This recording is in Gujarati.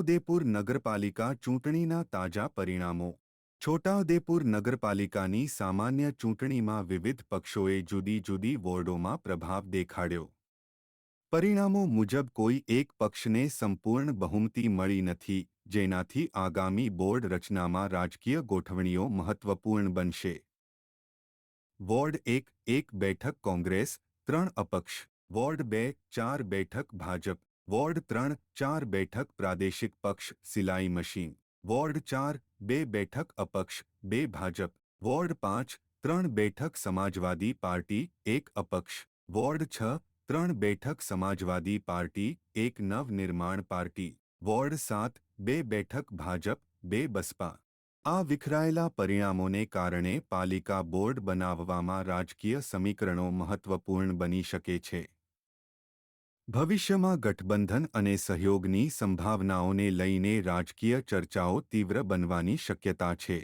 છોટાઉદેપુર નગરપાલિકા ચૂંટણીના તાજા પરિણામો છોટાઉદેપુર નગરપાલિકાની સામાન્ય ચૂંટણીમાં વિવિધ પક્ષોએ જુદી જુદી વોર્ડોમાં પ્રભાવ દેખાડ્યો. પરિણામો મુજબ કોઈ એક પક્ષને સંપૂર્ણ બહુમતી મળી નથી, જેનાથી આગામી બોર્ડ રચનામાં રાજકીય ગોઠવણીઓ મહત્વપૂર્ણ બનશે. વોર્ડ 1 બેઠક કોંગ્રેસ, 3 અપક્ષ. વોર્ડ 2 4 બેઠક ભાજપ. વોર્ડ 3 4 બેઠક પ્રાદેશિક પક્ષ સિલાઈ મશીન. વોર્ડ 4 2 બેઠક અપક્ષ, 2 ભાજપ. વોર્ડ 5 3 બેઠક સમાજવાદી પાર્ટી, 1 અપક્ષ. વોર્ડ 6 3 બેઠક સમાજવાદી પાર્ટી, 1 નવનિર્માણ પાર્ટી. વોર્ડ 7 2 બેઠક ભાજપ, 2 બસપા. આ વિખરાયેલા પરિણામોને કારણે પાલિકા બોર્ડ બનાવવામાં રાજકીય સમીકરણો મહત્વપૂર્ણ બની શકે છે. ભવિષ્યમાં ગઠબંધન અને સહયોગની સંભાવનાઓને લઈને રાજકીય ચર્ચાઓ તીવ્ર બનવાની શક્યતા છે.